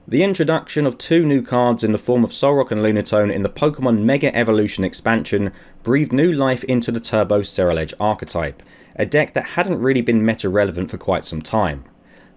The introduction of two new cards in the form of Solrock and Lunatone in the Pokémon Mega Evolution expansion breathed new life into the Turbo Ceruledge archetype, a deck that hadn't really been meta relevant for quite some time.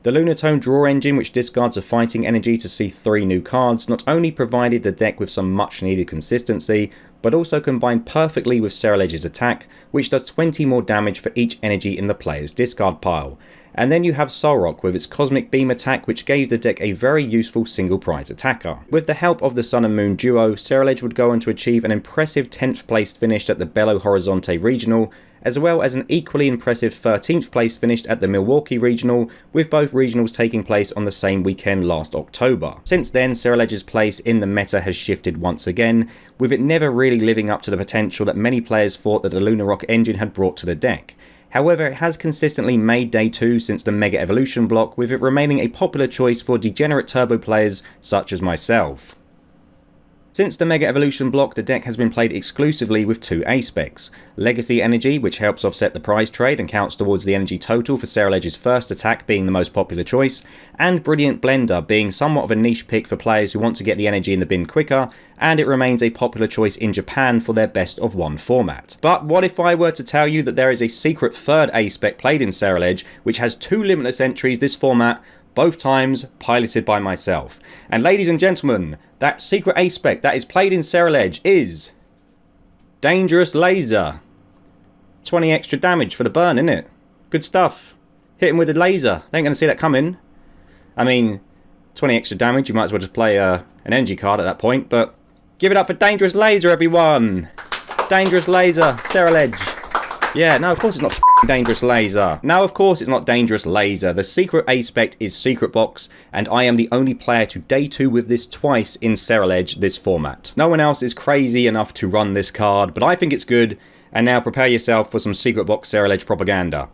The Lunatone draw engine, which discards a fighting energy to see 3 new cards, not only provided the deck with some much needed consistency, but also combined perfectly with Ceruledge's attack, which does 20 more damage for each energy in the player's discard pile. And then you have Solrock with its Cosmic Beam attack, which gave the deck a very useful single prize attacker. With the help of the Sun and Moon duo, Ceruledge would go on to achieve an impressive 10th place finish at the Belo Horizonte Regional, as well as an equally impressive 13th place finish at the Milwaukee Regional, with both regionals taking place on the same weekend last October. Since then, Ceruledge's place in the meta has shifted once again, with it never really living up to the potential that many players thought that the Lunarok engine had brought to the deck. However, it has consistently made day 2 since the Mega Evolution block, with it remaining a popular choice for degenerate turbo players such as myself. Since the Mega Evolution block, the deck has been played exclusively with 2 Aspecs. Legacy Energy, which helps offset the prize trade and counts towards the energy total for Ceruledge's first attack being the most popular choice, and Brilliant Blender being somewhat of a niche pick for players who want to get the energy in the bin quicker, and it remains a popular choice in Japan for their best of 1 format. But what if I were to tell you that there is a secret third Aspec played in Ceruledge, which has 2 limitless entries this format, both times piloted by myself? And ladies and gentlemen, that secret Aspec that is played in Ceruledge is Dangerous Laser. 20 extra damage for the burn, innit? Good stuff. Hit him with a laser. They ain't going to see that coming. I mean, 20 extra damage, you might as well just play an energy card at that point, but give it up for Dangerous Laser, everyone! Dangerous Laser, Ceruledge. Yeah, no, of course it's not Dangerous Laser. Now, of course it's not Dangerous Laser. The secret Aspect is Secret Box, and I am the only player to day 2 with this twice in Ceruledge this format. No one else is crazy enough to run this card, but I think it's good, and now prepare yourself for some Secret Box Ceruledge propaganda.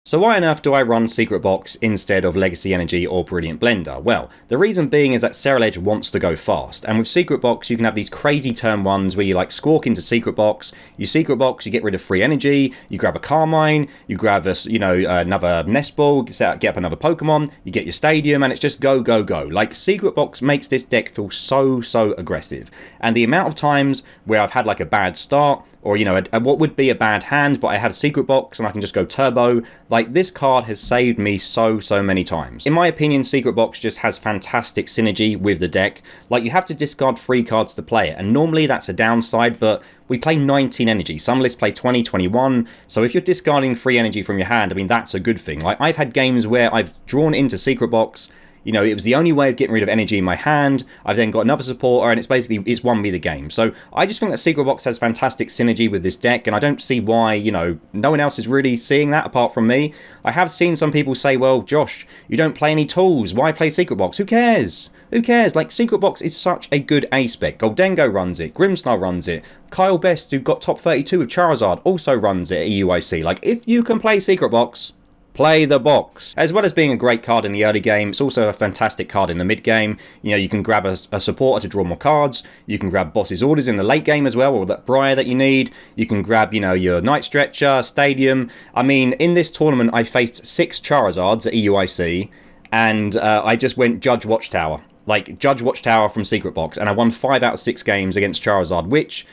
So why on earth do I run Secret Box instead of Legacy Energy or Brilliant Blender? Well, the reason being is that Ceruledge wants to go fast, and with Secret Box you can have these crazy turn 1s where you like squawk into Secret Box, you Secret Box, you get rid of free energy, you grab a Carmine, you grab a, another Nest Ball, get up another Pokemon, you get your Stadium, and it's just go, go, go. Like, Secret Box makes this deck feel so aggressive, and the amount of times where I've had like a bad start, or, what would be a bad hand, but I have Secret Box and I can just go turbo. Like, this card has saved me so many times. In my opinion, Secret Box just has fantastic synergy with the deck. Like, you have to discard 3 cards to play it, and normally that's a downside, but we play 19 energy. Some lists play 20, 21, so if you're discarding free energy from your hand, I mean, that's a good thing. Like, I've had games where I've drawn into Secret Box, it was the only way of getting rid of energy in my hand. I've then got another supporter, and it's won me the game. So I just think that Secret Box has fantastic synergy with this deck, and I don't see why, no one else is really seeing that apart from me. I have seen some people say, well, Josh, you don't play any tools. Why play Secret Box? Who cares? Who cares? Like, Secret Box is such a good Aspec. Goldengo runs it. Grimsnar runs it. Kyle Best, who got top 32 with Charizard, also runs it at EUIC. Like, if you can play Secret Box, play the box. As well as being a great card in the early game, it's also a fantastic card in the mid game. You can grab a supporter to draw more cards. You can grab Boss's Orders in the late game as well, or that Briar that you need. You can grab, your Night Stretcher, Stadium. I mean, in this tournament, I faced 6 Charizards at EUIC, and I just went Judge Watchtower. Like, Judge Watchtower from Secret Box, and I won 5 out of 6 games against Charizard, which,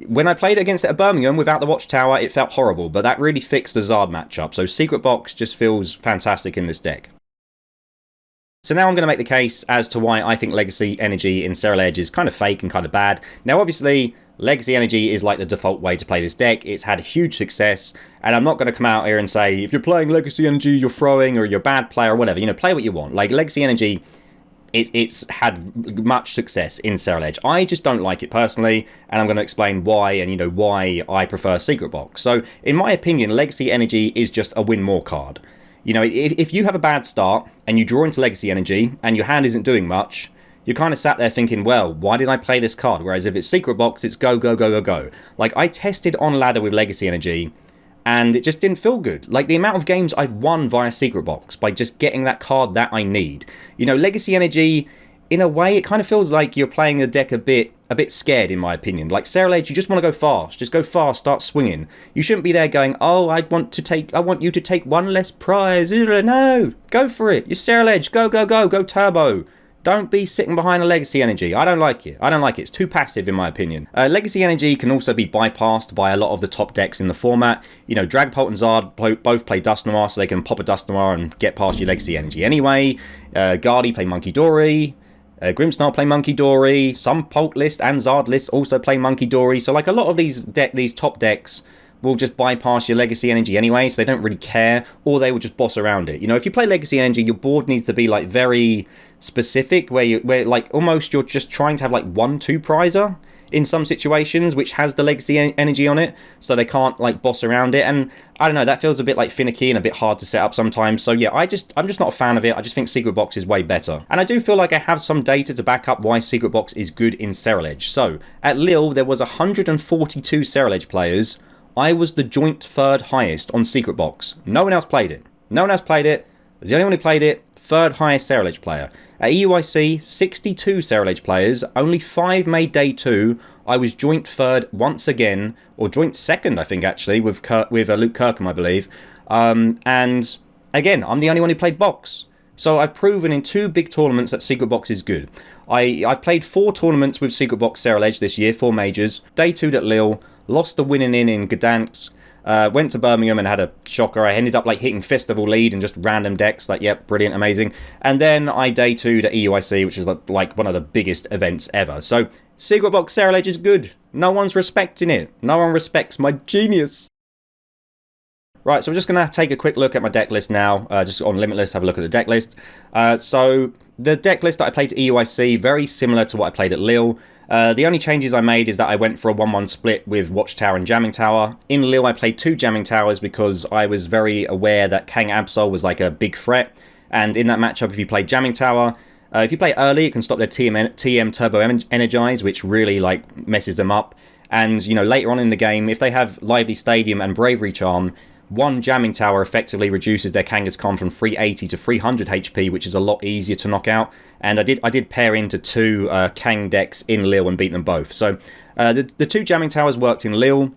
when I played against it at Birmingham without the Watchtower, it felt horrible, but that really fixed the Zard matchup, so Secret Box just feels fantastic in this deck. So now I'm going to make the case as to why I think Legacy Energy in Ceruledge is kind of fake and kind of bad. Now, obviously, Legacy Energy is like the default way to play this deck. It's had huge success, and I'm not going to come out here and say, if you're playing Legacy Energy, you're throwing, or you're a bad player, or whatever. Play what you want. Like, Legacy Energy, it's had much success in Ceruledge. I just don't like it personally, and I'm going to explain why, and why I prefer Secret Box. So, in my opinion, Legacy Energy is just a win more card. If you have a bad start, and you draw into Legacy Energy, and your hand isn't doing much, you're kind of sat there thinking, well, why did I play this card? Whereas if it's Secret Box, it's go, go, go, go, go. Like, I tested on ladder with Legacy Energy, and it just didn't feel good. Like, the amount of games I've won via Secret Box by just getting that card that I need. Legacy Energy, in a way, it kind of feels like you're playing the deck a bit scared, in my opinion. Like Ceruledge, you just want to go fast. Just go fast, start swinging. You shouldn't be there going, oh, I want you to take one less prize. No, go for it. You're Ceruledge. Go turbo. Don't be sitting behind a Legacy Energy. I don't like it. It's too passive, in my opinion. Legacy Energy can also be bypassed by a lot of the top decks in the format. You know, Dragapult and Zard both play Dust Noir, so they can pop a Dust Noir and get past your Legacy Energy anyway. Guardy play Monkey Dory. Grimmsnarl play Monkey Dory. Some Pult list and Zard list also play Monkey Dory. So like a lot of these top decks will just bypass your Legacy Energy anyway, so they don't really care, or they will just boss around it. You know, if you play Legacy Energy, your board needs to be like very specific, where like almost you're just trying to have like 1-2 prizer in some situations, which has the Legacy Energy on it, so they can't like boss around it. And I don't know, that feels a bit like finicky and a bit hard to set up sometimes. So yeah, I'm just not a fan of it. I just think Secret Box is way better. And I do feel like I have some data to back up why Secret Box is good in Ceruledge. So at Lille, there was 142 Ceruledge players. I was the joint third highest on Secret Box. No one else played it. I was the only one who played it. Third highest Ceruledge player. At EUIC, 62 Ceruledge players. Only 5 made day 2. I was joint third once again, or joint second, I think, actually, with Luke Kirkham, I believe. And again, I'm the only one who played Box. So I've proven in 2 big tournaments that Secret Box is good. I've played 4 tournaments with Secret Box Ceruledge this year, 4 majors. Day 2 at Lille. Lost the winning in Gdansk. Went to Birmingham and had a shocker. I ended up like hitting Festival lead and just random decks. Like, yep, brilliant, amazing. And then I day 2'd at EUIC, which is like one of the biggest events ever. So Secret Box Ceruledge is good. No one's respecting it. No one respects my genius. Right, so we're just going to take a quick look at my deck list now. Just on Limitless, have a look at the deck list. So the deck list that I played at EUIC, very similar to what I played at Lille. The only changes I made is that I went for a 1-1 split with Watchtower and Jamming Tower. In Lille, I played 2 Jamming Towers because I was very aware that Kang Absol was like a big threat. And in that matchup, if you play Jamming Tower, if you play early, it can stop their TM Turbo Energize, which really like messes them up. And, you know, later on in the game, if they have Lively Stadium and Bravery Charm, 1 Jamming Tower effectively reduces their Kangaskhan from 380 to 300 HP, which is a lot easier to knock out. And I did pair into 2 Kang decks in Lille and beat them both. So the 2 Jamming Towers worked in Lille.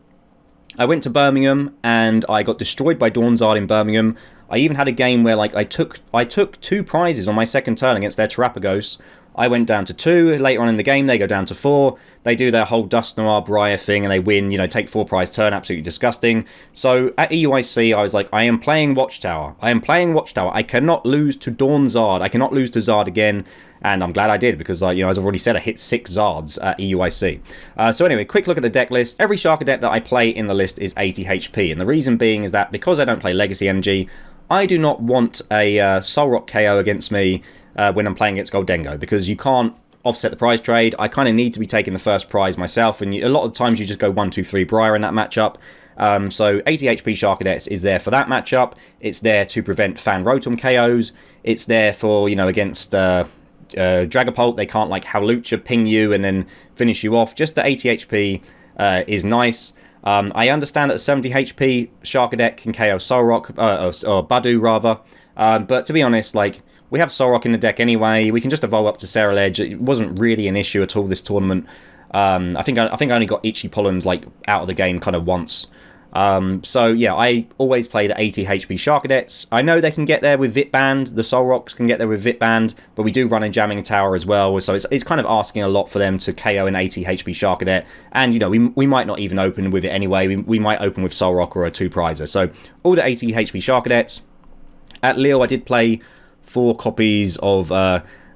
I went to Birmingham and I got destroyed by Dawnzard in Birmingham. I even had a game where like I took 2 prizes on my second turn against their Terrapagos. I went down to 2. Later on in the game, they go down to 4. They do their whole Dust Noir Briar thing and they win, you know, take 4 prize turn. Absolutely disgusting. So at EUIC, I was like, I am playing Watchtower. I cannot lose to Dawnzard. I cannot lose to Zard again. And I'm glad I did because, you know, as I've already said, I hit 6 Zards at EUIC. So anyway, quick look at the deck list. Every Charcadet that I play in the list is 80 HP. And the reason being is that because I don't play Legacy Energy, I do not want a Solrock KO against me when I'm playing against Goldengo, because you can't offset the prize trade. I kind of need to be taking the first prize myself, and a lot of the times you just go 1-2-3 Briar in that matchup. So 80 HP Charcadets is there for that matchup. It's there to prevent Fan Rotom KOs. It's there for, you know, against Dragapult, they can't like Howlucha ping you and then finish you off. Just the 80 HP is nice. I understand that 70 HP Charcadet can KO Solrock, or Budu rather. But to be honest, like, we have Solrock in the deck anyway. We can just evolve up to Ceruledge. It wasn't really an issue at all this tournament. I think I only got Itchy Pollen like out of the game kind of once. So yeah, I always play the 80 HP Charcadets. I know they can get there with Vitband. The Solrocks can get there with Vitband, but we do run a Jamming Tower as well. So it's kind of asking a lot for them to KO an 80 HP Charcadet. And, you know, we might not even open with it anyway. We might open with Solrock or a 2-prizer. So all the 80 HP Charcadets. At Lille, I did play 4 copies of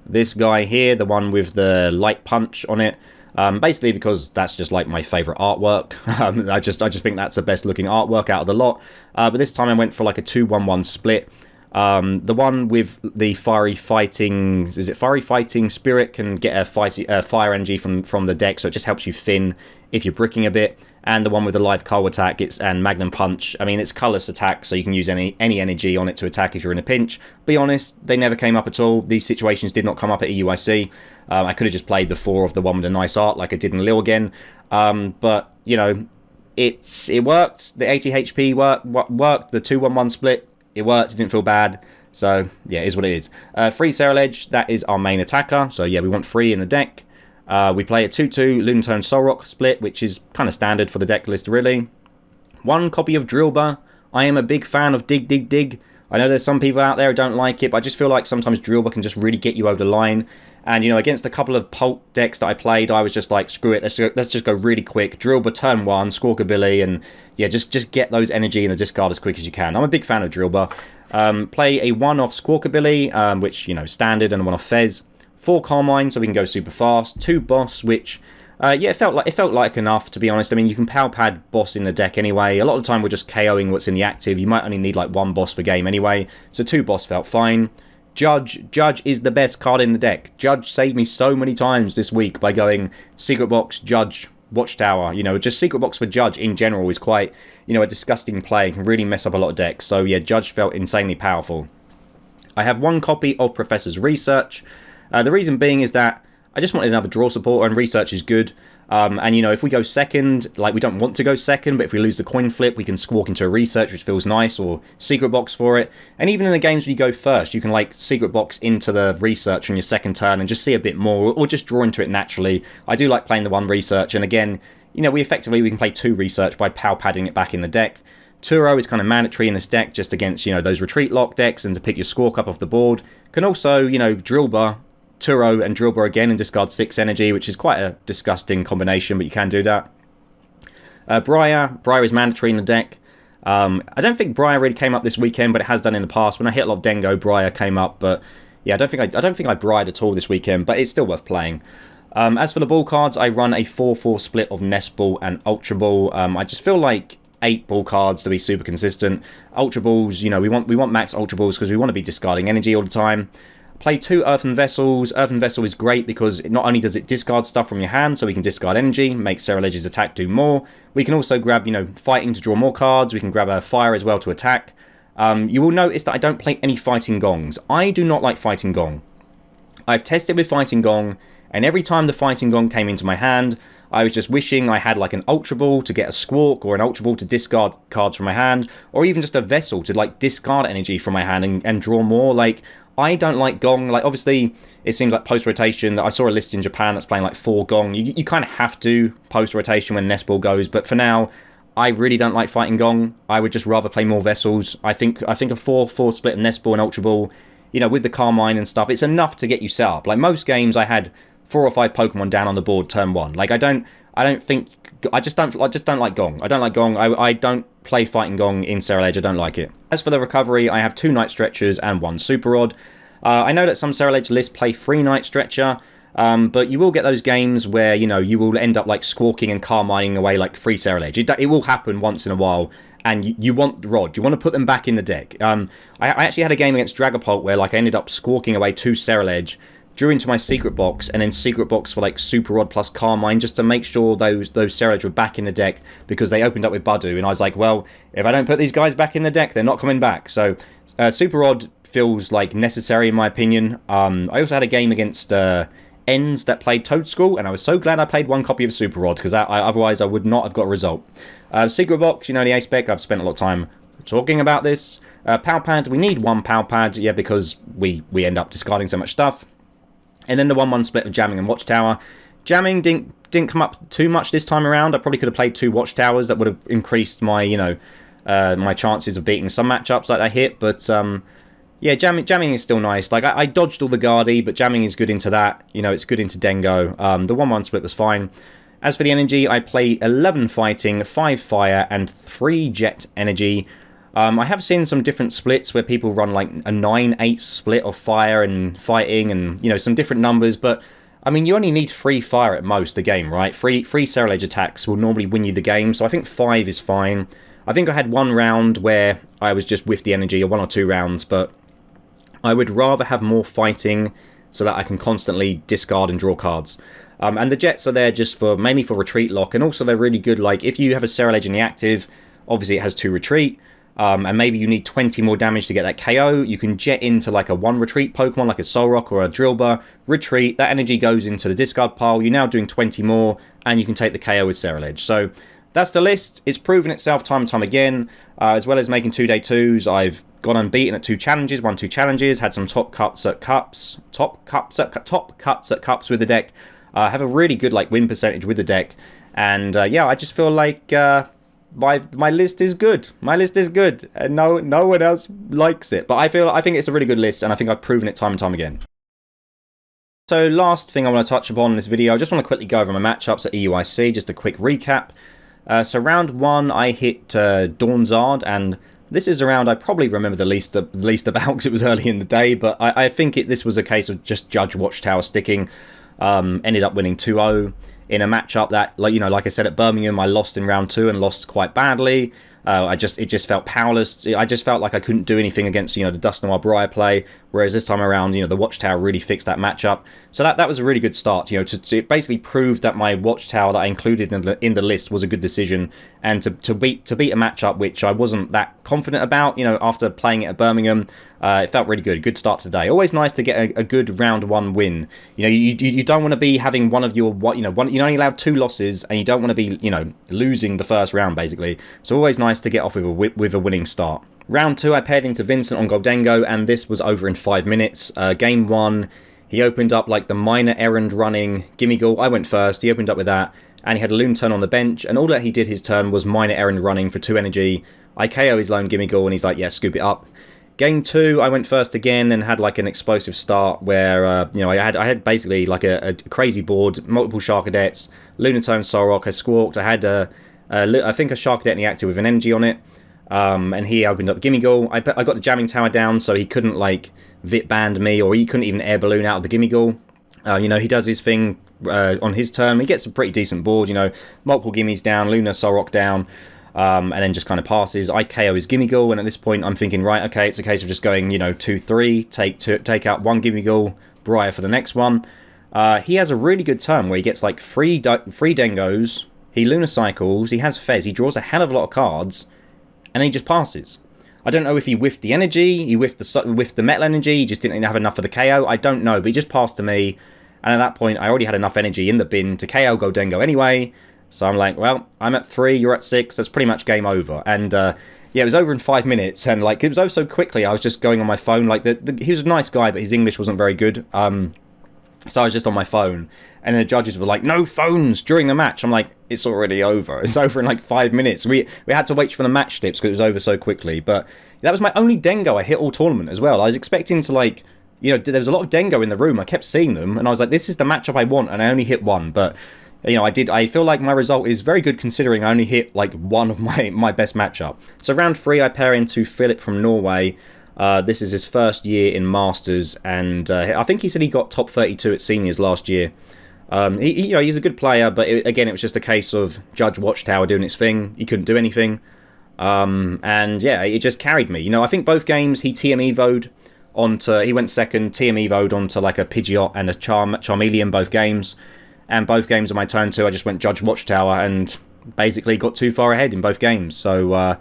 this guy here, the one with the light punch on it. Basically because that's just like my favourite artwork. I just think that's the best looking artwork out of the lot. But this time I went for like a 2-1-1 split. The one with the Fiery Fighting Spirit can get a Fire Energy from the deck, so it just helps you thin if you're bricking a bit. And the one with the live Coal attack, and Magnum Punch. I mean, it's colorless attack, so you can use any energy on it to attack if you're in a pinch. Be honest, they never came up at all. These situations did not come up at EUIC. I could have just played the 4 of the one with the nice art like I did in Lille again. But, you know, it worked. The 80 HP worked. The 2-1-1 split, it worked. It didn't feel bad. So, yeah, it is what it is. 3 Ceruledge, that is our main attacker. So, yeah, we want 3 in the deck. We play a 2-2 Lunatone Solrock split, which is kind of standard for the deck list, really. 1 copy of Drilbur. I am a big fan of Dig, Dig, Dig. I know there's some people out there who don't like it, but I just feel like sometimes Drilbur can just really get you over the line. And, you know, against a couple of Pulp decks that I played, I was just like, screw it, let's just go really quick. Drilbur turn 1, Squawkabilly, and, yeah, just get those energy in the discard as quick as you can. I'm a big fan of Drilbur. Play a 1-off Squawkabilly, which, you know, standard, and a 1-off Fez. 4 Carmine, so we can go super fast. 2 Boss, which... yeah, it felt like enough, to be honest. I mean, you can Pal Pad Boss in the deck anyway. A lot of the time we're just KOing what's in the active. You might only need like 1 Boss per game anyway. So 2 Boss felt fine. Judge is the best card in the deck. Judge saved me so many times this week by going Secret Box, Judge, Watchtower. You know, just Secret Box for Judge in general is quite, you know, a disgusting play. It can really mess up a lot of decks. So yeah, Judge felt insanely powerful. I have 1 copy of Professor's Research. The reason being is that I just wanted another draw supporter, and Research is good. And, you know, if we go second, like, we don't want to go second, but if we lose the coin flip, we can squawk into a Research, which feels nice, or Secret Box for it. And even in the games where you go first, you can, like, Secret Box into the Research on your second turn and just see a bit more, or just draw into it naturally. I do like playing the 1 Research, and again, you know, we can play 2 Research by Pal Padding it back in the deck. Turo is kind of mandatory in this deck, just against, you know, those retreat lock decks, and to pick your Squawk up off the board. Can also, you know, Drilbur, Turo and Drilbur again and discard 6 energy, which is quite a disgusting combination, but you can do that. Briar is mandatory in the deck. I don't think Briar really came up this weekend, but it has done in the past. When I hit a lot of Dengo, Briar came up, but yeah, I don't think I Briared at all this weekend, but it's still worth playing. As for the ball cards, I run a 4-4 split of Nest Ball and Ultra Ball. I just feel like 8 ball cards to be super consistent. Ultra Balls, you know, we want max Ultra Balls because we want to be discarding energy all the time. Play 2 Earthen Vessels. Earthen Vessel is great because not only does it discard stuff from your hand, so we can discard energy, make Ceruledge's attack do more. We can also grab, you know, fighting to draw more cards. We can grab a fire as well to attack. You will notice that I don't play any Fighting Gongs. I do not like Fighting Gong. I've tested with Fighting Gong, and every time the Fighting Gong came into my hand, I was just wishing I had like an Ultra Ball to get a Squawk, or an Ultra Ball to discard cards from my hand, or even just a Vessel to like discard energy from my hand and draw more. Like, I don't like Gong. Like, obviously, it seems like post-rotation. I saw a list in Japan that's playing like 4 Gong. You kind of have to post-rotation when Nest Ball goes, but for now, I really don't like Fighting Gong. I would just rather play more Vessels. I think a 4-4 split of Nest Ball and Ultra Ball, you know, with the Carmine and stuff, it's enough to get you set up. Like, most games, I had 4 or 5 Pokemon down on the board turn 1. Like, I just don't like Gong. I don't like Gong. I don't play Fighting Gong in Ceruledge. I don't like it. As for the recovery, I have 2 Night Stretchers and 1 Super Rod. I know that some Ceruledge lists play 3 Night Stretcher, but you will get those games where, you know, you will end up like squawking and Carmining away like 3 Ceruledge. It will happen once in a while, and you want the Rod. You want to put them back in the deck. I actually had a game against Dragapult where like I ended up squawking away 2 Ceruledge, drew into my Secret Box, and then Secret Box for like Super Rod plus Carmine, just to make sure those Ceruledge were back in the deck, because they opened up with Budu, and I was like, well, if I don't put these guys back in the deck, they're not coming back. So Super Rod feels like necessary in my opinion. I also had a game against Ends that played Toad School, and I was so glad I played 1 copy of Super Rod, because otherwise I would not have got a result. Secret Box, you know, the Aspec, I've spent a lot of time talking about this. Pal Pad, we need 1 Pal Pad, yeah, because we end up discarding so much stuff. And then the 1-1 split of Jamming and Watchtower. Jamming didn't come up too much this time around. I probably could have played 2 Watchtowers. That would have increased my, you know, my chances of beating some matchups that I hit. But yeah, jamming is still nice. Like, I dodged all the Guardy, but jamming is good into that. You know, it's good into Dengo. The 1-1 split was fine. As for the energy, I play 11 Fighting, 5 Fire, and 3 Jet energy. I have seen some different splits where people run like a 9-8 split of Fire and Fighting, and, you know, some different numbers, but I mean, you only need 3 Fire at most a game, right? 3 Ceruledge attacks will normally win you the game, so I think 5 is fine. I think I had 1 round where I was just with the energy, or 1 or 2 rounds, but I would rather have more Fighting so that I can constantly discard and draw cards. And the Jets are there just for mainly for retreat lock, and also they're really good. Like, if you have a Ceruledge in the active, obviously it has 2 retreat, and maybe you need 20 more damage to get that KO, you can jet into like a 1 retreat Pokemon like a Solrock or a Drilbur, retreat, that energy goes into the discard pile, you're now doing 20 more, and you can take the KO with Ceruledge. So that's the list. It's proven itself time and time again, as well as making 2-day 2s. I've gone unbeaten at won 2 challenges, had some top cuts at cups with the deck. Have a really good like win percentage with the deck, and yeah, I just feel like my list is good. My list is good, and no one else likes it. But I think it's a really good list, and I think I've proven it time and time again. So last thing I want to touch upon in this video, I just want to quickly go over my matchups at EUIC, just a quick recap. So round 1, I hit Dawnzard, and this is a round I probably remember the least about because it was early in the day, but I think this was a case of just Judge Watchtower sticking. Ended up winning 2-0 in a matchup that, like I said, at Birmingham, I lost in round 2 and lost quite badly. It just felt powerless. I just felt like I couldn't do anything against, the Dust Noir Briar play, whereas this time around, the Watchtower really fixed that matchup. So that was a really good start, to basically prove that my Watchtower that I included in the list was a good decision, and to beat a matchup which I wasn't that confident about, after playing it at Birmingham. It felt really good. Good start today. Always nice to get a good round 1 win. You don't want to be having one of your, you're only allowed 2 losses, and you don't want to be, losing the first round, basically. So always nice to get off with a winning start. Round 2, I paired into Vincent on Goldengo, and this was over in 5 minutes. Game 1, he opened up like the minor errand running Gimmighoul. I went first. He opened up with that, and he had a Lunatone on the bench, and all that he did his turn was minor errand running for 2 energy. I KO his lone Gimmighoul, and he's like, yeah, scoop it up. Game 2, I went first again and had like an explosive start where, I had basically like a crazy board, multiple Charcadets, Lunatone, Solrock, I squawked, I had I think a Charcadet active with an energy on it, and he opened up Gimmighoul. I got the Jamming Tower down so he couldn't like Vit band me, or he couldn't even air balloon out of the Gimmighoul. He does his thing on his turn. He gets a pretty decent board, multiple Gimmies down, Luna, Solrock down. And then just kind of passes. I KO his Gimmighoul, and at this point I'm thinking, right, okay, it's a case of just going, 2-3, take out one Gimmighoul, Briar for the next one. He has a really good turn where he gets like 3 Dengos, he Luna cycles, he has Fez, he draws a hell of a lot of cards, and then he just passes. I don't know if he whiffed the energy, he whiffed the metal energy, he just didn't have enough for the KO, I don't know, but he just passed to me, and at that point I already had enough energy in the bin to KO Goldengo anyway. So I'm like, well, I'm at 3, you're at 6, that's pretty much game over. And yeah, it was over in 5 minutes, and like it was over so quickly, I was just going on my phone. Like he was a nice guy, but his English wasn't very good. So I was just on my phone, and the judges were like, no phones during the match. I'm like, it's already over. It's over in like 5 minutes. We had to wait for the match slips because it was over so quickly. But that was my only Dengo I hit all tournament as well. I was expecting to like, there was a lot of Dengo in the room. I kept seeing them, and I was like, this is the matchup I want, and I only hit 1. But I feel like my result is very good considering I only hit like 1 of my best matchup. So round 3, I pair into Philip from Norway. This is his first year in Masters, and I think he said he got top 32 at Seniors last year. He's a good player, but again, it was just a case of Judge Watchtower doing its thing. He couldn't do anything. And yeah, it just carried me. I think both games he TM Evo'd onto, he went second, TM Evo'd onto like a Pidgeot and a Charmeleon both games. And both games on my turn 2, I just went Judge Watchtower and basically got too far ahead in both games. So,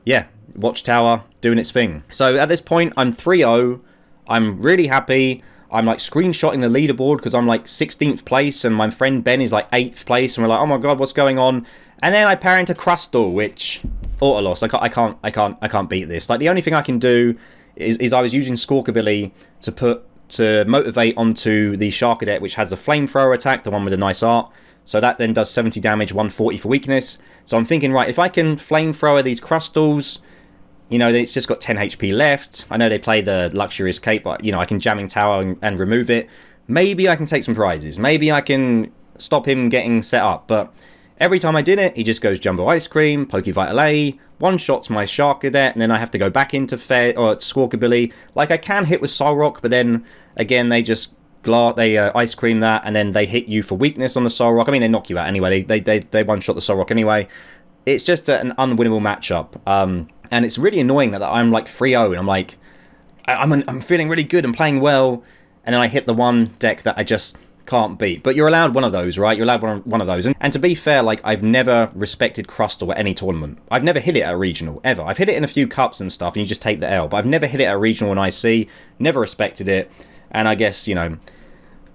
yeah, Watchtower doing its thing. So at this point, I'm 3-0. I'm really happy. I'm like screenshotting the leaderboard because I'm like 16th place and my friend Ben is like 8th place. And we're like, oh my god, what's going on? And then I pair into Crustle, which auto loss. I can't beat this. Like the only thing I can do is I was using Squawkabilly to motivate onto the Charcadet, which has a flamethrower attack, the one with the nice art. So that then does 70 damage, 140 for weakness. So I'm thinking, right, if I can flamethrower these Crustals, it's just got 10 HP left. I know they play the Luxurious Cape, but, I can Jamming Tower and remove it. Maybe I can take some prizes. Maybe I can stop him getting set up. But every time I did it, he just goes Jumbo Ice Cream, Pokevital A, one-shots my Charcadet, and then I have to go back into Squawkabilly. Like, I can hit with Solrock, but then, again, they just Ice Cream that, and then they hit you for weakness on the Solrock. I mean, they knock you out anyway. They one-shot the Solrock anyway. It's just an unwinnable matchup. And it's really annoying that I'm like 3-0, and I'm like, I'm feeling really good and playing well, and then I hit the one deck that I just can't beat. But you're allowed one of those, right? You're allowed one of those. And to be fair, like, I've never respected Crustle at any tournament. I've never hit it at a regional, ever. I've hit it in a few cups and stuff, and you just take the L. But I've never hit it at a regional in IC, never respected it. And I guess,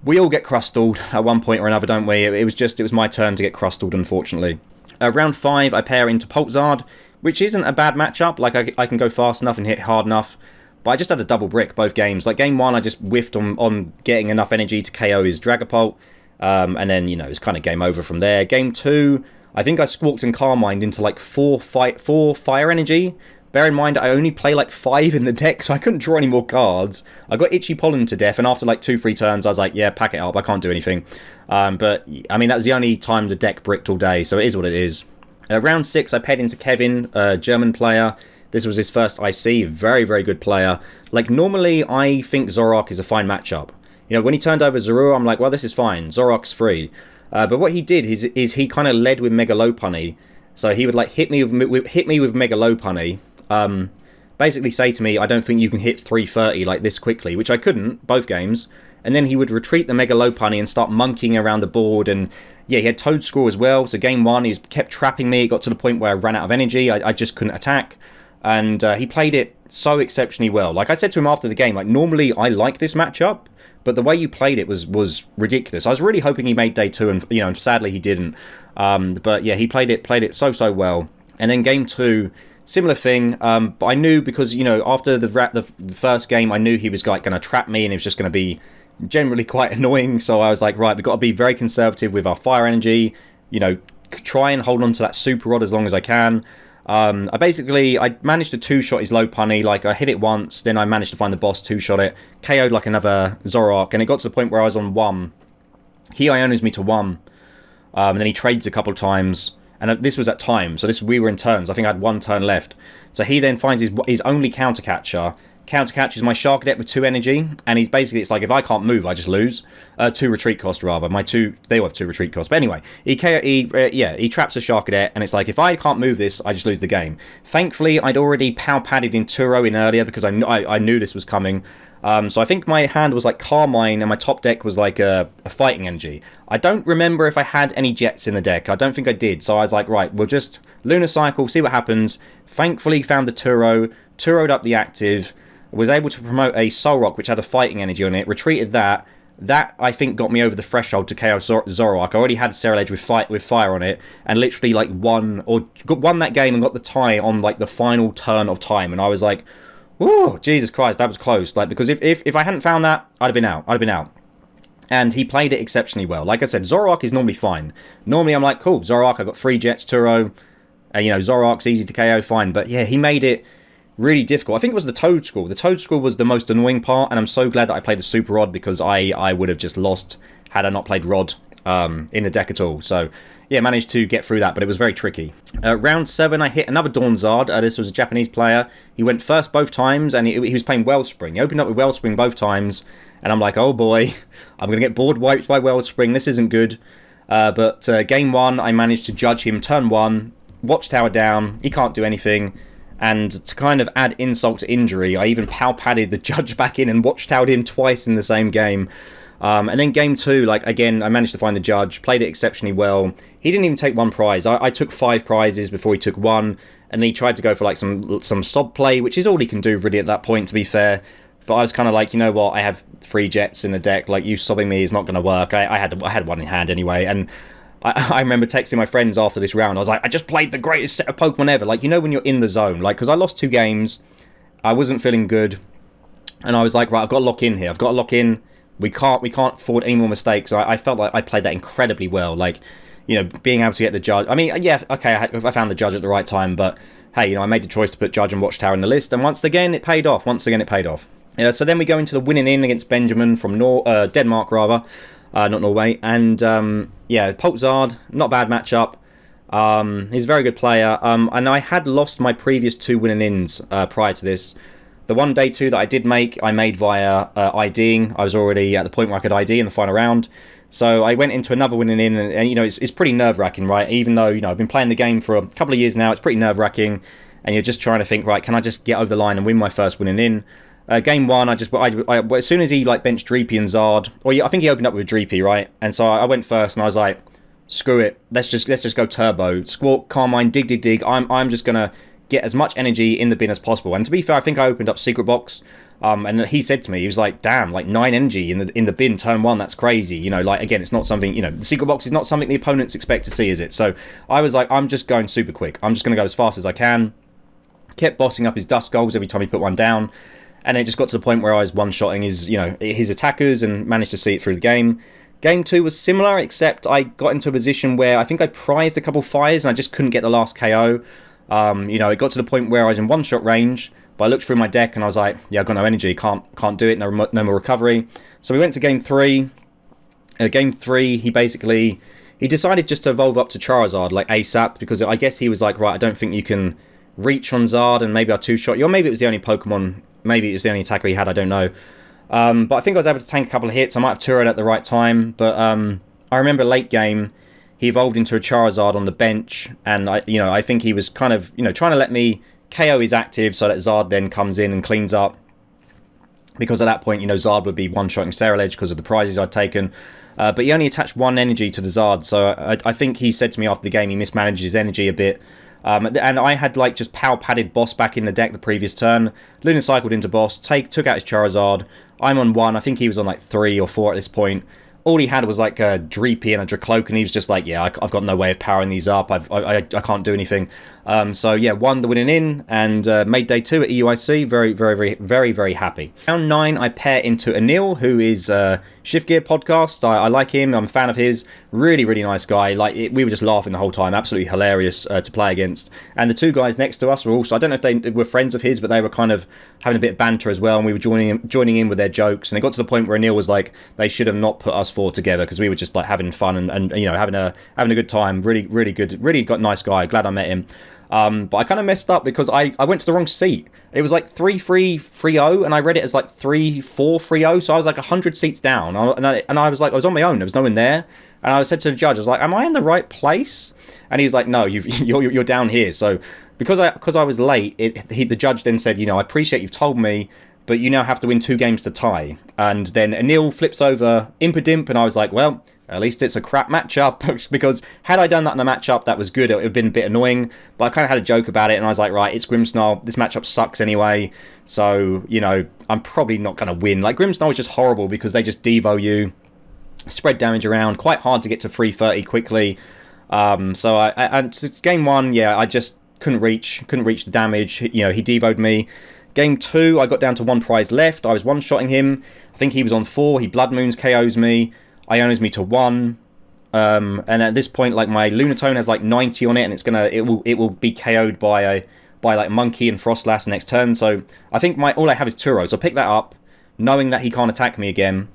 we all get Crustled at one point or another, don't we? It was my turn to get Crustled, unfortunately. Round 5, I pair into Poltzard, which isn't a bad matchup. Like, I can go fast enough and hit hard enough. But I just had a double brick both games. Like, game 1, I just whiffed on getting enough energy to KO his Dragapult. And then, you know, it's kind of game over from there. Game 2, I think I squawked and Carmined into like 4 fire energy. Bear in mind, I only play like 5 in the deck, so I couldn't draw any more cards. I got Itchy Pollen to death, and after like 2-3 turns, I was like, yeah, pack it up, I can't do anything. But, I mean, that was the only time the deck bricked all day, so it is what it is. Round 6, I paired into Kevin, a German player. This was his first IC, very, very good player. Like, normally, I think Zoroark is a fine matchup. You know, when he turned over Zorua, I'm like, well, this is fine, Zoroark's free. But what he did is he kind of led with Mega Lopunny. So he would like hit me with Mega Lopunny. Basically say to me, I don't think you can hit 330 like this quickly, which I couldn't, both games. And then he would retreat the Mega Lopunny and start monkeying around the board. And yeah, he had Toad Scrawl as well. So game 1, he kept trapping me. It got to the point where I ran out of energy. I just couldn't attack. And he played it so exceptionally well. Like I said to him after the game, like normally I like this matchup, but the way you played it was ridiculous. I was really hoping he made day 2, and you know, sadly he didn't. But yeah, he played it so well. And then game 2, similar thing. But I knew, because you know, after the first game, I knew he was like going to trap me, and it was just going to be generally quite annoying. So I was like, right, we've got to be very conservative with our fire energy. You know, try and hold on to that super rod as long as I can. I managed to 2-shot his Lopunny. Like, I hit it once, then I managed to find the boss, 2-shot it, KO'd like another Zoroark, and it got to the point where I was on 1. He Ionos me to 1, and then he trades a couple of times, and this was at time, so we were in turns. I think I had 1 turn left. So he then finds his only counter catches my Charcadet with 2 energy, and he's basically, it's like, if I can't move, I just lose. 2 retreat cost, rather. They all have 2 retreat costs. But anyway, he traps a Charcadet, and it's like, if I can't move this, I just lose the game. Thankfully, I'd already Pal Padded in Turo in earlier, because I knew this was coming. So I think my hand was like Carmine, and my top deck was like a fighting energy. I don't remember if I had any Jets in the deck. I don't think I did. So I was like, right, we'll just Lunar Cycle, see what happens. Thankfully, found the Turo'd up the active, was able to promote a Solrock, which had a fighting energy on it, retreated that. That, I think, got me over the threshold to KO Zoroark. I already had Ceruledge with fire on it, and literally, like, won that game and got the tie on, like, the final turn of time. And I was like, whoa, Jesus Christ, that was close. Like, because if I hadn't found that, I'd have been out. And he played it exceptionally well. Like I said, Zoroark is normally fine. Normally, I'm like, cool, Zoroark, I got 3 Jets, Turo. You know, Zoroark's easy to KO, fine. But yeah, he made it really difficult. I think it was the Toad Scrawl. The Toad Scrawl was the most annoying part, and I'm so glad that I played a Super Rod, because I would have just lost had I not played Rod in the deck at all. So yeah, managed to get through that, but it was very tricky. Round 7, I hit another Dawnzard. This was a Japanese player. He went first both times, and he was playing Wellspring. He opened up with Wellspring both times, and I'm like, oh boy, I'm going to get board wiped by Wellspring. This isn't good. But game 1, I managed to judge him turn 1, Watchtower down, he can't do anything. And to kind of add insult to injury, I even Pal Padded the Judge back in and Watchtowered him twice in the same game. And then game 2, like, again, I managed to find the Judge, played it exceptionally well. He didn't even take 1 prize. I took 5 prizes before he took 1, and he tried to go for like some sob play, which is all he can do really at that point, to be fair. But I was kind of like, you know what, I have 3 Jets in the deck, like, you sobbing me is not going to work. I had 1 in hand anyway, and I remember texting my friends after this round. I was like, I just played the greatest set of Pokemon ever. Like, you know when you're in the zone. Like, because I lost 2 games. I wasn't feeling good. And I was like, right, I've got to lock in here. I've got to lock in. We can't afford any more mistakes. I felt like I played that incredibly well. Like, you know, being able to get the Judge. I mean, yeah, okay, I found the Judge at the right time. But, hey, you know, I made the choice to put Judge and Watchtower in the list. And once again, it paid off. So then we go into the winning in against Benjamin from Denmark, rather. Not Norway. And, yeah, Poltzard, not a bad matchup. He's a very good player. And I had lost my previous 2 winning ins prior to this. The one day 2 that I did make, I made via IDing. I was already at the point where I could ID in the final round. So I went into another winning in, and you know, it's pretty nerve-wracking, right? Even though, you know, I've been playing the game for a couple of years now, it's pretty nerve-wracking. And you're just trying to think, right, can I just get over the line and win my first winning in? Game 1, I as soon as he like benched Dreepy and Zard, I think he opened up with Dreepy, right? And so I went first, and I was like, screw it, let's just go turbo. Squawk, Carmine, dig. I'm just gonna get as much energy in the bin as possible. And to be fair, I think I opened up Secret Box, and he said to me, he was like, damn, like 9 energy in the bin turn 1, that's crazy. You know, like, again, it's not something, you know, the Secret Box is not something the opponents expect to see, is it? So I was like, I'm just going super quick. I'm just going to go as fast as I can. Kept bossing up his dust goals every time he put one down. And it just got to the point where I was one-shotting his, you know, his attackers and managed to see it through the game. Game 2 was similar, except I got into a position where I think I prized a couple fires and I just couldn't get the last KO. You know, it got to the point where I was in one-shot range, but I looked through my deck and I was like, yeah, I've got no energy, can't do it, no more recovery. So we went to Game 3. Game 3, he decided just to evolve up to Charizard, like ASAP, because I guess he was like, right, I don't think you can reach on Zard, and maybe I'll two-shot you, or maybe it was the only Pokemon, maybe it was the only attacker he had, I don't know. But I think I was able to tank a couple of hits. I might have Turo'd at the right time, but I remember late game, he evolved into a Charizard on the bench, and I think he was kind of, you know, trying to let me KO his active so that Zard then comes in and cleans up. Because at that point, you know, Zard would be one-shotting Ceruledge because of the prizes I'd taken. But he only attached 1 energy to the Zard, so I think he said to me after the game he mismanaged his energy a bit. And I had like just Pal Padded Boss back in the deck the previous turn. Luna cycled into Boss, took out his Charizard. I'm on 1, I think he was on like 3 or 4 at this point. All he had was like a Dreepy and a Dracloak, and he was just like, yeah, I've got no way of powering these up. I can't do anything. So yeah, won the winning in, and made day 2 at EUIC. Very, very, very, very, very happy. Round 9, I pair into Anil, who is Shift Gear podcast. I like him. I'm a fan of his. Really, really nice guy. Like we were just laughing the whole time. Absolutely hilarious to play against. And the 2 guys next to us were also, I don't know if they were friends of his, but they were kind of having a bit of banter as well, and we were joining in with their jokes. And it got to the point where Anil was like, they should have not put us 4 together, because we were just like having fun and you know, having a good time. Really, really good. Really got nice guy. Glad I met him. But I kind of messed up because I went to the wrong seat. It was like 3-3-3-0, and I read it as like 3-4-3-0, so I was like 100 seats down. And I was like, I was on my own, there was no one there. And I said to the judge, I was like, am I in the right place? And he's like, no, you're down here. So because I was late, the judge then said, you know, I appreciate you've told me, but you now have to win 2 games to tie. And then Anil flips over Impidimp, and I was like, well, at least it's a crap matchup, because had I done that in a matchup that was good, it would have been a bit annoying. But I kind of had a joke about it, and I was like, right, it's Grimmsnarl. This matchup sucks anyway, so, you know, I'm probably not going to win. Like, Grimmsnarl was just horrible because they just devo you, spread damage around, quite hard to get to 330 quickly. So and game 1, yeah, I just couldn't reach the damage. You know, he devoed me. Game 2, I got down to 1 prize left. I was one-shotting him. I think he was on 4. He Blood Moons KOs me. Ionos me to 1, and at this point, like, my Lunatone has like 90 on it, and it will be KO'd by like Monkey and Frostlass next turn. So I think all I have is Turo, so I pick that up, knowing that he can't attack me again.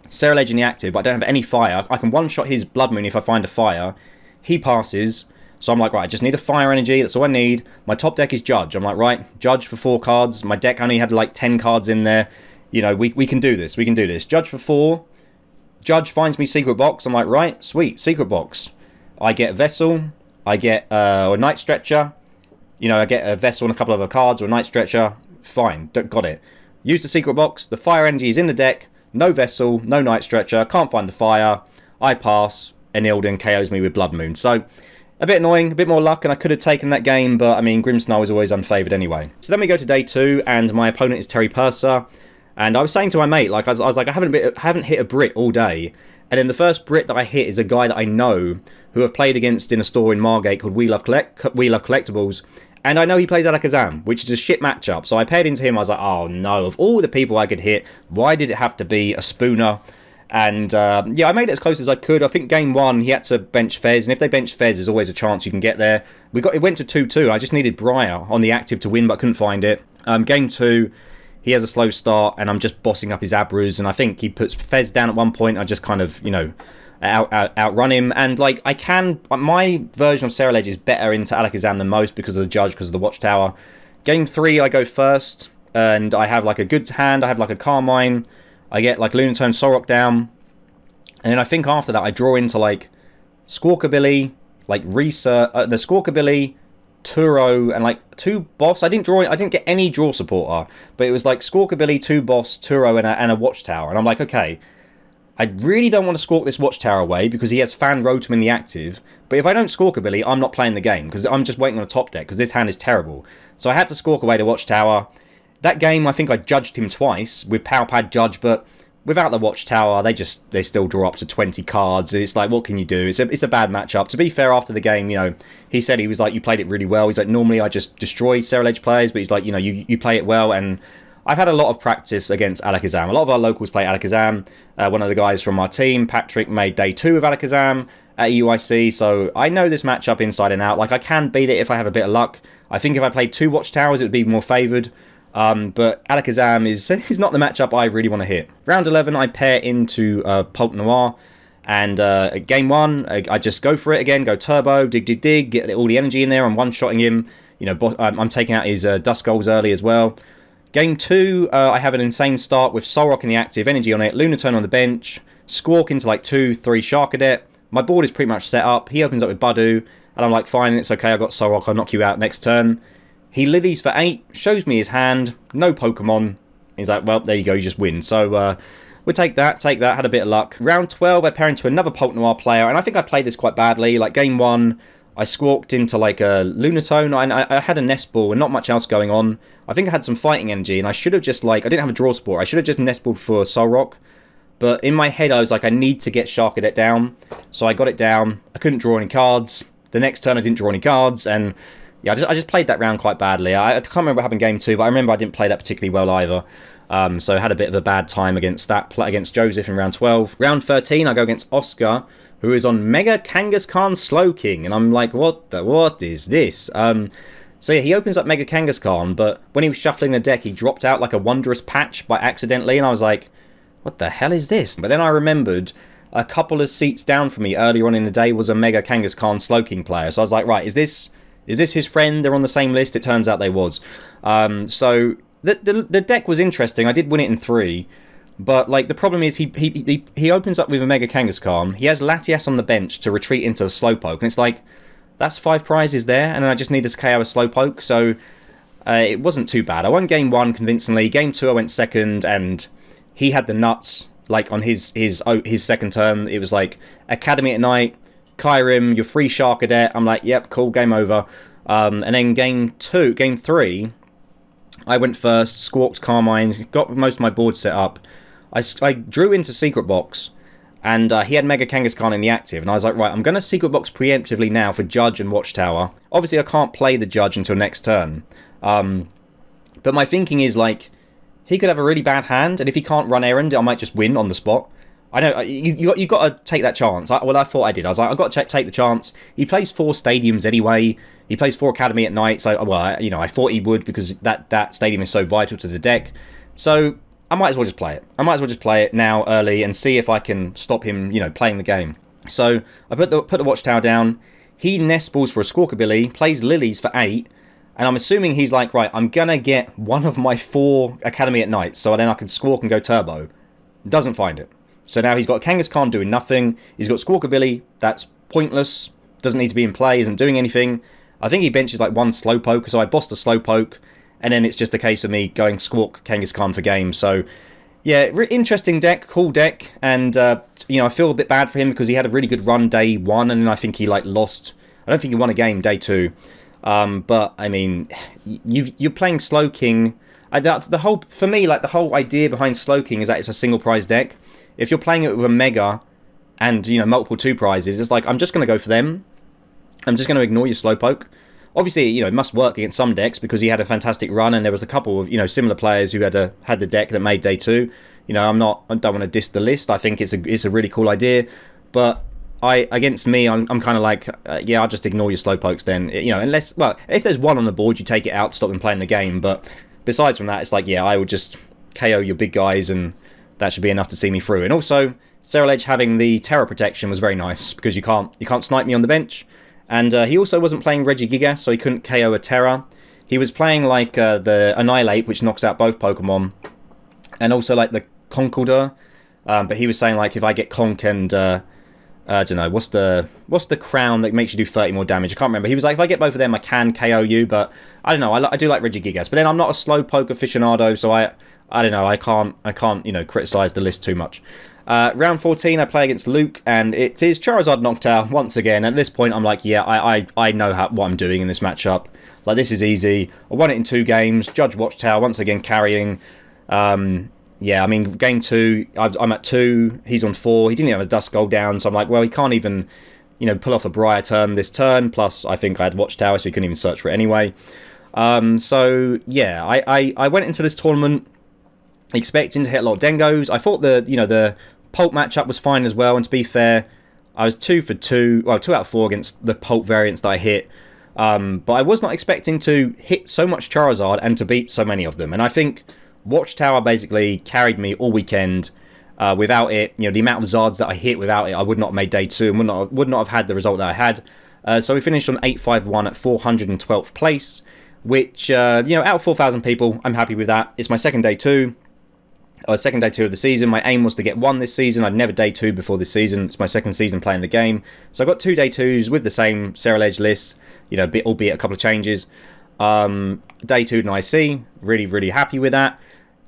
Ceruledge in the active, but I don't have any fire. I can one-shot his Blood Moon if I find a fire. He passes, so I'm like, right, I just need a fire energy. That's all I need. My top deck is Judge. I'm like, right, Judge for 4 cards. My deck only had like 10 cards in there. You know, we can do this. We can do this. Judge for 4. Judge finds me Secret Box. I'm like, right, sweet, Secret Box. I get a Vessel. I get a Night Stretcher. You know, I get a Vessel and a couple of other cards, or a Night Stretcher. Fine, got it. Use the Secret Box. The fire energy is in the deck. No Vessel, no Night Stretcher. Can't find the fire. I pass. And Ilden KOs me with Blood Moon. So, a bit annoying, a bit more luck, and I could have taken that game, but I mean, Grimmsnarl is always unfavoured anyway. So then we go to day 2, and my opponent is Terry Purser. And I was saying to my mate, like, I was like, I haven't hit a Brit all day. And then the first Brit that I hit is a guy that I know, who I've played against in a store in Margate called We Love Collectibles. And I know he plays Alakazam, which is a shit matchup. So I paired into him. I was like, oh no, of all the people I could hit, why did it have to be a Spooner? And yeah, I made it as close as I could. I think game 1, he had to bench Fez. And if they bench Fez, there's always a chance you can get there. It went to 2-2. I just needed Briar on the active to win, but I couldn't find it. Game 2... he has a slow start, and I'm just bossing up his Abruz, and I think he puts Fez down at one point. I just kind of, you know, outrun him. And, like, my version of Ceruledge is better into Alakazam than most because of the Judge, because of the Watchtower. Game 3, I go first, and I have, like, a good hand. I have, like, a Carmine. I get, like, Lunatone Solrock down. And then I think after that, I draw into, like, Squawkabilly, like, the Squawkabilly, Turo, and like 2 boss. I didn't get any draw supporter, but it was like Squawkabilly, 2 boss, Turo, and a Watchtower. And I'm like, okay, I really don't want to Squawk this Watchtower away because he has Fan Rotom in the active. But if I don't Squawkabilly, I'm not playing the game because I'm just waiting on a top deck because this hand is terrible. So I had to Squawk away the Watchtower. That game, I think I judged him twice with Pal Pad Judge, but without the Watchtower, they still draw up to 20 cards. It's like, what can you do? It's a bad matchup. To be fair, after the game, you know, he said he was like, you played it really well. He's like, normally I just destroy Ceruledge players, but he's like, you know, you play it well. And I've had a lot of practice against Alakazam. A lot of our locals play Alakazam. One of the guys from our team, Patrick, made day 2 of Alakazam at EUIC, so I know this matchup inside and out. Like, I can beat it if I have a bit of luck. I think if I played 2 Watchtowers, it would be more favoured. But Alakazam is not the matchup I really want to hit. Round 11, I pair into Pulp Noir. And game 1, I just go for it again, go turbo, dig, get all the energy in there. I'm one-shotting him. You know, I'm taking out his Duskulls early as well. Game 2, I have an insane start with Solrock in the active, energy on it, Lunatone on the bench, Squawk into like 2-3 Charcadet. My board is pretty much set up. He opens up with Budu, and I'm like, fine, it's okay, I've got Solrock, I'll knock you out next turn. He Lilies for 8, shows me his hand, no Pokemon. He's like, well, there you go, you just win. So we'll take that, had a bit of luck. Round 12, I pair into another Pulp Noir player, and I think I played this quite badly. Like game 1, I Squawked into like a Lunatone, I had a Nest Ball and not much else going on. I think I had some fighting energy, and I should have just like, I didn't have a Draw Spore, I should have just Nest Balled for Solrock. But in my head, I was like, I need to get Charcadet down. So I got it down, I couldn't draw any cards. The next turn I didn't draw any cards, and yeah, I just played that round quite badly. I can't remember what happened in game 2, but I remember I didn't play that particularly well either. So I had a bit of a bad time against Joseph in round 12. Round 13, I go against Oscar, who is on Mega Kangaskhan Slowking, and I'm like, what is this? So yeah, he opens up Mega Kangaskhan, but when he was shuffling the deck, he dropped out like a Wondrous Patch by accidentally, and I was like, what the hell is this? But then I remembered a couple of seats down from me earlier on in the day was a Mega Kangaskhan Slowking player, so I was like, right, is this his friend? They're on the same list. It turns out they was. So the deck was interesting. I did win it in 3. But like the problem is he opens up with a Mega Kangaskhan. He has Latias on the bench to retreat into the Slowpoke. And it's like, that's 5 prizes there. And then I just need to KO a Slowpoke. So it wasn't too bad. I won game 1 convincingly. Game 2 I went second. And he had the nuts. Like on his second turn. It was like Academy at Night. Kyrim, you're free Charcadet. I'm like, yep, cool, game over. And then game 3, I went first, Squawked Carmine, got most of my board set up. I drew into Secret Box, and he had Mega Kangaskhan in the active, and I was like, right, I'm going to Secret Box preemptively now for Judge and Watchtower. Obviously, I can't play the Judge until next turn. But my thinking is, like, he could have a really bad hand, and if he can't run errand, I might just win on the spot. I know, you got to take that chance. I thought I did. I was like, I've got to take the chance. He plays 4 stadiums anyway. He plays 4 Academy at Night, so, well, you know, I thought he would because that stadium is so vital to the deck. So I might as well just play it. I might as well just play it now early and see if I can stop him, you know, playing the game. So I put the Watchtower down. He Nest Balls for a Squawkabilly, plays Lilies for 8, and I'm assuming he's like, right, I'm going to get one of my 4 Academy at Night, so then I can Squawk and go Turbo. Doesn't find it. So now he's got Kangaskhan doing nothing. He's got Squawkabilly, that's pointless, doesn't need to be in play, isn't doing anything. I think he benches like 1 Slowpoke, so I bossed the Slowpoke, and then it's just a case of me going Squawk Kangaskhan for game. So yeah, interesting deck, cool deck, and you know, I feel a bit bad for him because he had a really good run day 1, and then I think he like lost. I don't think he won a game day 2. But I mean, you're playing Slowking. For me, like the whole idea behind Slowking is that it's a single prize deck. If you're playing it with a Mega and, you know, multiple 2 prizes, it's like, I'm just going to go for them. I'm just going to ignore your Slowpoke. Obviously, you know, it must work against some decks because he had a fantastic run and there was a couple of, you know, similar players who had the deck that made day 2. You know, I don't want to diss the list. I think it's a really cool idea. But against me, I'm kind of like, yeah, I'll just ignore your Slowpokes then. You know, unless, well, if there's 1 on the board, you take it out, stop them playing the game. But besides from that, it's like, yeah, I would just KO your big guys and that should be enough to see me through. And also, Ceruledge having the Terror Protection was very nice because you can't snipe me on the bench. And he also wasn't playing Regigigas, so he couldn't KO a Terror. He was playing like the Annihilate, which knocks out both Pokemon, and also like the Conkeldurr. But he was saying like if I get Conk and I don't know what's the crown that makes you do 30 more damage. I can't remember. He was like if I get both of them, I can KO you. But I don't know. I do like Regigigas, but then I'm not a Slowpoke aficionado, so I don't know. I can't you know criticize the list too much. Round 14, I play against Luke, and it is Charizard Noctowl once again. At this point, I'm like, yeah, I know what I'm doing in this matchup. Like, this is easy. I won it in 2 games. Judge Watchtower once again carrying. Yeah, I mean, game 2, I'm at 2. He's on 4. He didn't even have a Dust Gold down, so I'm like, well, he can't even, pull off a Briar turn this turn. Plus, I think I had Watchtower, so he couldn't even search for it anyway. So yeah, I went into this tournament expecting to hit a lot of Dengos. I thought the Pulp matchup was fine as well, and to be fair, I was 2 for 2, well, 2 out of 4 against the Pulp variants that I hit. But I was not expecting to hit so much Charizard and to beat so many of them. And I think Watchtower basically carried me all weekend. Without it, the amount of Zards that I hit without it, I would not have made day 2 and would not have had the result that I had. So we finished on 851 at 412th place, which, out of 4,000 people, I'm happy with that. It's my second day 2. Second day 2 of the season. My aim was to get 1 this season. I'd never day 2 before this season. It's my second season playing the game. So I got 2 day 2s with the same Ceruledge list, albeit a couple of changes. Day 2 in IC, really happy with that.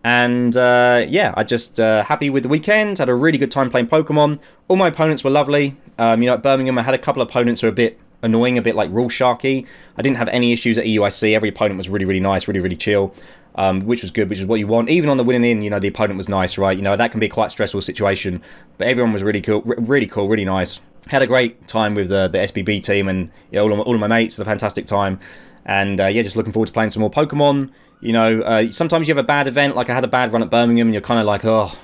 And yeah, I just happy with the weekend. Had a really good time playing Pokemon. All my opponents were lovely. At Birmingham, I had a couple of opponents who were a bit annoying, a bit like rule sharky. I didn't have any issues at EUIC. Every opponent was really nice, really chill. Which was good, which is what you want. Even on the winning in, the opponent was nice, right? That can be quite a stressful situation. But everyone was really cool, really nice. Had a great time with the SBB team and all of my mates. Had a fantastic time. And yeah, just looking forward to playing some more Pokemon. Sometimes you have a bad event, like I had a bad run at Birmingham, and you're kind of like, oh,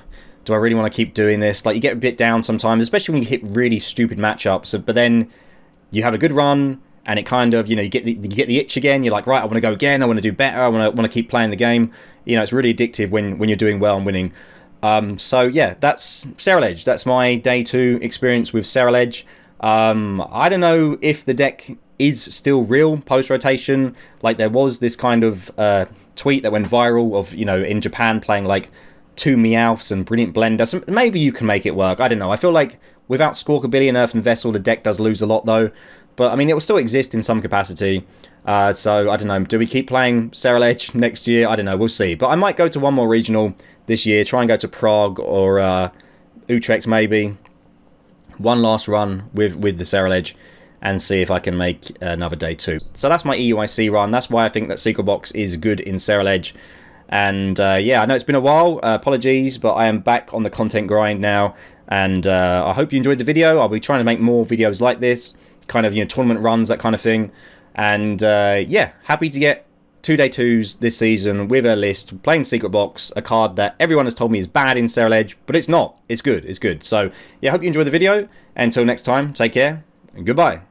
do I really want to keep doing this? Like, you get a bit down sometimes, especially when you hit really stupid matchups. But then you have a good run, and it kind of, you get the itch again. You're like, right, I want to go again. I want to do better. I want to keep playing the game. It's really addictive when you're doing well and winning. So yeah, that's Ceruledge. That's my day 2 experience with Ceruledge. I don't know if the deck is still real post-rotation. Like, there was this kind of tweet that went viral of, in Japan playing like 2 Meowths and Brilliant Blender. So maybe you can make it work. I don't know. I feel like without Squawkabilly and Earthen Vessel, the deck does lose a lot though. But, I mean, it will still exist in some capacity. So, I don't know. Do we keep playing Ceruledge next year? I don't know. We'll see. But I might go to one more regional this year. Try and go to Prague or Utrecht, maybe. One last run with the Ceruledge and see if I can make another day 2. So, that's my EUIC run. That's why I think that Secret Box is good in Ceruledge. And, yeah, I know it's been a while. Apologies, but I am back on the content grind now. And I hope you enjoyed the video. I'll be trying to make more videos like this. Kind of, tournament runs, that kind of thing. And yeah, happy to get 2 day 2s this season with a list, playing Secret Box, a card that everyone has told me is bad in Ceruledge, but it's not. It's good. So yeah, hope you enjoyed the video. Until next time, take care and goodbye.